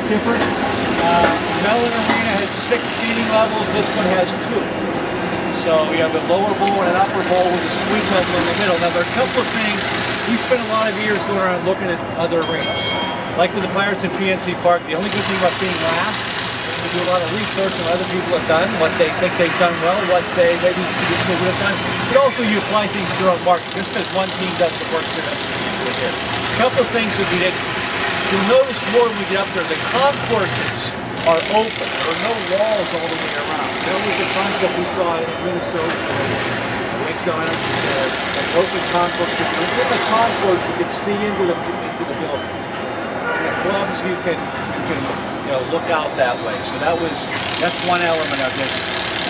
different. Mellon Arena has 6 seating levels, this one has 2. So you have a lower bowl and an upper bowl with a suite level in the middle. Now there are a couple of things, we spent a lot of years going around looking at other arenas. Like with the Pirates and PNC Park, the only good thing about being last, we do a lot of research on what other people have done, what they think they've done well, what they maybe still would have done. But also you apply things to your own market. Just because one team does the work here, a couple of things that we did. You'll notice more when we get up there, the concourses are open. There are no walls all the way around. That was the concept we saw in Minnesota. An open concourse. In the concourse, you can see into the building. In the clubs, you can look out that way. So that's one element of this.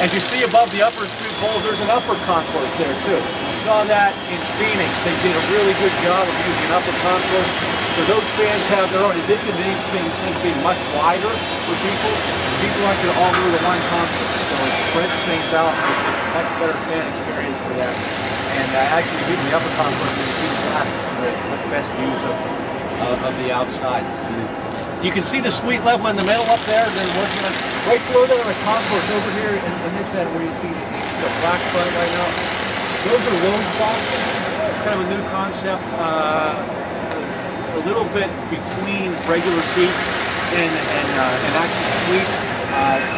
As you see above the upper 3 poles, there's an upper concourse there too. We saw that in Phoenix. They did a really good job of using an upper concourse. So those fans have their own. In addition to these things being much wider for people, people aren't going to all go to one concourse. So it spreads things out and it's a much better fan experience for them. And actually, even the upper concourse, you can see the glass and some of the best views of the outside. You can see the suite level in the middle up there. They're working on right below there on the concourse over here in this end where you see the black front right now. Those are lounge boxes. It's kind of a new concept. A little bit between regular seats and actual suites.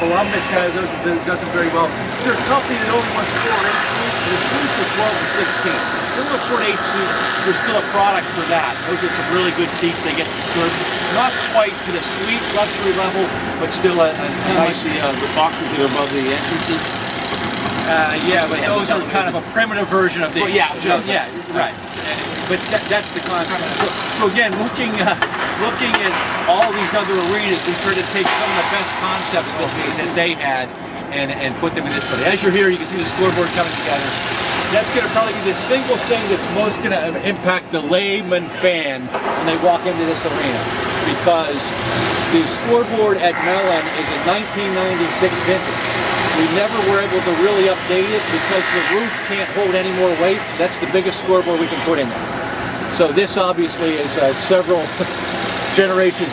Columbus has those, does them very well. They're a company that only wants 4 or 8 seats. The suites are 12 to 16. They want 4 to 8 seats. There's still a product for that. Those are some really good seats. They get some service. Not quite to the suite luxury level, but still a nice. The boxes that are above the entrances. Yeah, but those are kind of a primitive version of the. Well, yeah, right. But that's the concept. So again, looking at all these other arenas, we tried to take some of the best concepts that they had and put them in this place. As you're here, you can see the scoreboard coming together. That's going to probably be the single thing that's most going to impact the layman fan when they walk into this arena, because the scoreboard at Mellon is a 1996 vintage. We never were able to really update it because the roof can't hold any more weight. So that's the biggest scoreboard we can put in there. So this obviously is several generations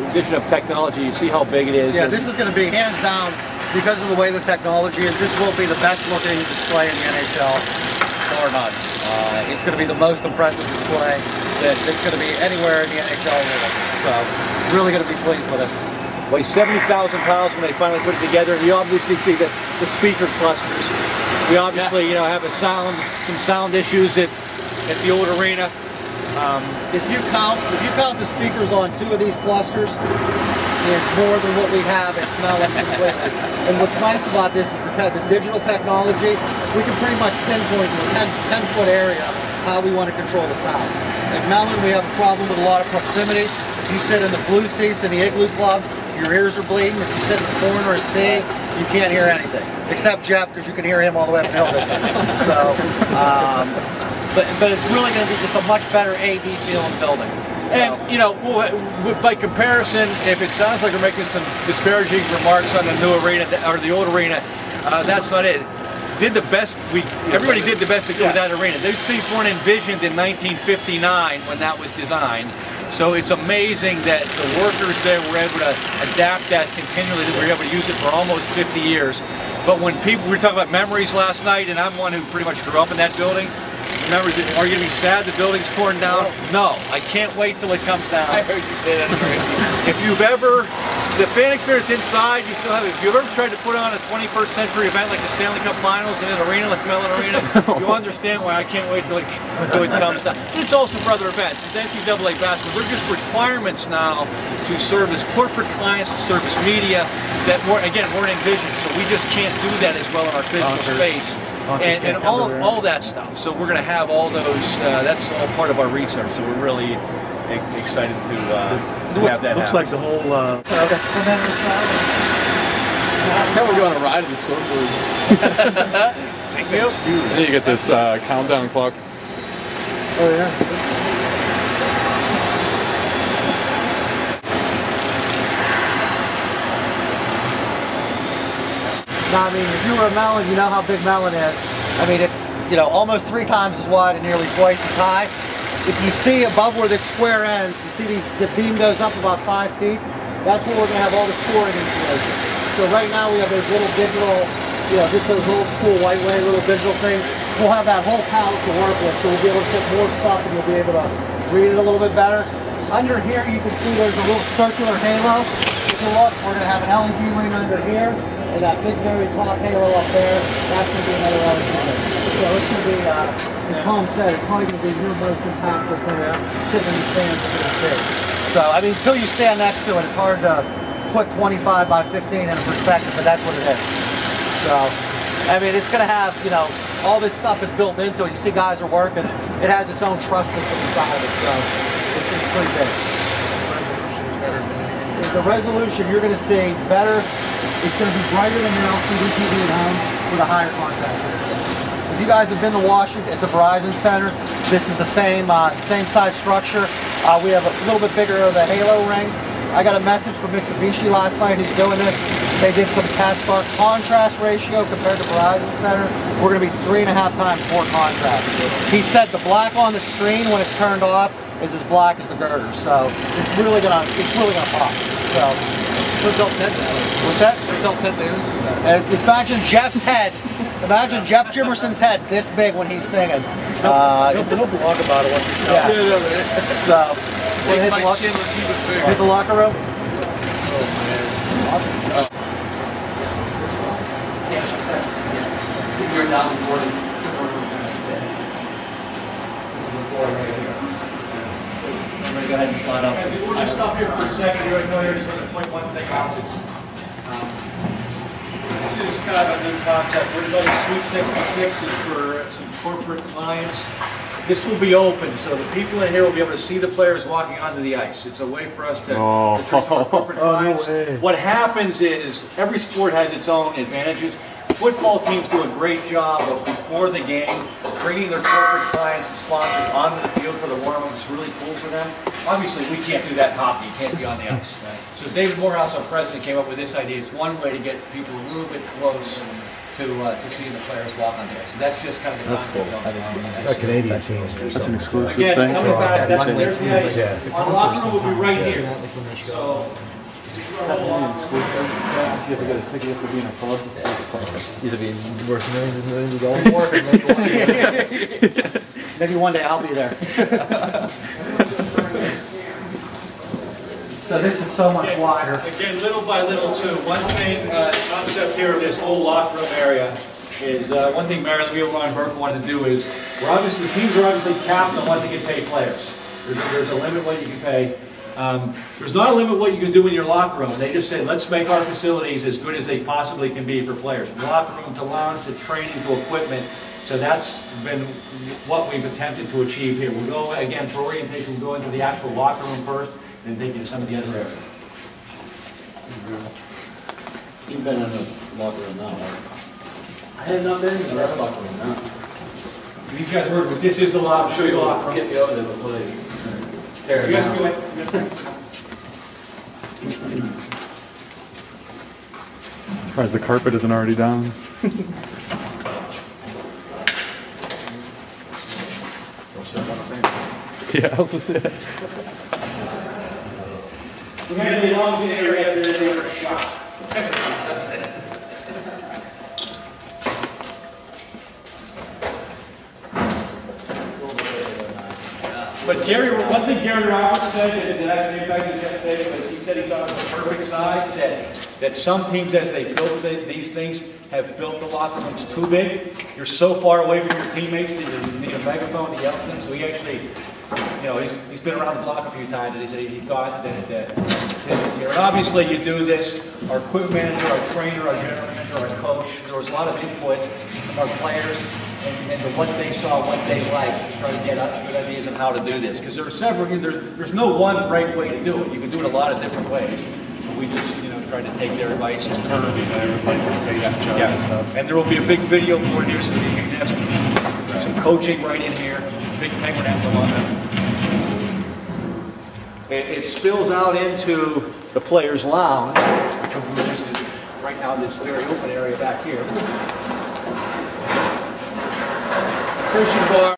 addition of technology. You see how big it is. Yeah, this is going to be hands down, because of the way the technology is, this will be the best looking display in the NHL, or none. It's going to be the most impressive display that's going to be anywhere in the NHL with us. So really going to be pleased with it. Weighs 70,000 pounds when they finally put it together. You obviously see the speaker clusters. We obviously have some sound issues at the old arena. If you count the speakers on 2 of these clusters, it's more than what we have at Mellon. And what's nice about this is the digital technology. We can pretty much pinpoint in a 10-foot area how we want to control the sound. At Mellon, we have a problem with a lot of proximity. If you sit in the blue seats in the Igloo clubs, your ears are bleeding. If you sit in the corner of C, you can't hear anything. Except Jeff, because you can hear him all the way up the hill this time. So, but it's really going to be just a much better AV feel in the building. So. And by comparison, if it sounds like we're making some disparaging remarks on the new arena or the old arena, that's not it. Everybody did the best to do with that arena. Those things weren't envisioned in 1959 when that was designed. So it's amazing that the workers there were able to adapt that continually. They were able to use it for almost 50 years. But when we were talking about memories last night, and I'm one who pretty much grew up in that building, memories, are you going to be sad the building's torn down? No, I can't wait till it comes down. I heard you say that. If you've ever, the fan experience inside, you still have it. If you've ever tried to put on a 21st century event like the Stanley Cup Finals in an arena like Mellon Arena, you understand why I can't wait till it comes down. It's also for other events. It's NCAA basketball. They're just requirements now to serve as corporate clients, to service media that weren't envisioned. So we just can't do that as well in our physical space. And all that stuff. So we're going to have all those, that's all part of our research, so we're really excited to have that looks happen. Like the whole... Now we're going to ride in the scoreboard. Thank you. Then you get this countdown clock. Oh yeah. I mean, if you were a Mellon, you know how big Mellon is. I mean, it's almost 3 times as wide and nearly twice as high. If you see above where this square ends, you see the beam goes up about 5 feet. that's where we're going to have all the scoring information. So right now we have those little digital, just those old school white way little digital things. We'll have that whole palette to work with, so we'll be able to put more stuff and you'll be able to read it a little bit better. Under here you can see there's a little circular halo. Take a look, we're going to have an LED ring under here, and that big very top halo up there, that's going to be another LED ring. So it's going to be, as Tom said, it's probably going to be your most impactful thing sitting in the stands you're going to see. So, I mean, until you stand next to it, it's hard to put 25 by 15 in perspective, but that's what it is. So, I mean, it's going to have, all this stuff is built into it. You see guys are working. It has its own truss system inside of it, so it's pretty big. The resolution you're going to see better. It's going to be brighter than your LCD TV at home with a higher contrast ratio. If you guys have been to Washington at the Verizon Center, this is the same size structure. We have a little bit bigger of the halo rings. I got a message from Mitsubishi last night who's doing this. They did some tests. Our contrast ratio compared to Verizon Center, we're going to be 3.5 times more contrast. He said the black on the screen when it's turned off is as black as the girder, so it's really gonna pop. So What's all 10 now? what's that? What's all 10 there? Imagine Jeff's head. Imagine Jeff Jimerson's head this big when he's singing. He'll blog about it once you tell Yeah. him. So we'll Make hit my chin look even bigger. the locker room. You're down to 40. I'm gonna go ahead and slide up. We'll just stop here for a second. You're going to just want to point one thing out. This is kind of a new concept. We're going to Suite 66 is for some corporate clients. This will be open, so the people in here will be able to see the players walking onto the ice. It's a way for us to treat our corporate clients. What happens is every sport has its own advantages. Football teams do a great job of, before the game, bringing their corporate clients and sponsors onto the field for the warm-up. It's really cool for them. Obviously, we can't do that in hockey. You can't be on the ice. Right? So David Morehouse, our president, came up with this idea. It's one way to get people a little bit close to seeing the players walk on the ice. So that's just kind of the concept of it. Canadian teams. That's an exclusive Again, thing. coming back, there's the ice. Our locker room will be right here. So, You have to get a ticket for being a club. These would be Worth millions and millions of dollars. Maybe one day I'll be there. So this is so much wider. again, little by little too. One thing, concept here of this whole locker room area is one thing Marilyn Ron Burke wanted to do is the teams are obviously capped on what they can pay players. There's a limit what you can pay. There's not a limit what you can do in your locker room. They just said, let's make our facilities as good as they possibly can be for players. From locker room to lounge to training to equipment. So that's been what we've attempted to achieve here. We'll go, again, for orientation, we'll go into the actual locker room first and then take you to some of the other areas. You've been in the locker room now, right? I have not been in the locker room now. These guys work with, this is the locker, show you the locker room. get you over there to play. There, you guys go in. Surprised the carpet isn't already down. Yeah, I was just, We're going to be long in the area after they were shot. But Gary, one thing Gary Roberts said that actually impacted Jeff Davis was he said he thought it was the perfect size, that some teams as they built these things have built the locker rooms too big. You're so far away from your teammates that you need a megaphone to yell to them. So he actually, he's been around the block a few times and he said he thought that it was here. And obviously you do this, our equipment manager, our trainer, our general manager, our coach, there was a lot of input from our players and to what they saw, what they liked, to try to get good ideas on how to do this. Because there are several, there's no one right way to do it. You can do it a lot of different ways. So we just, tried to take their advice and and there will be a big video board here so that you can have some coaching right in here, big penguin emblem on them. It spills out into the players' lounge, which is right now this very open area back here. Christian bar.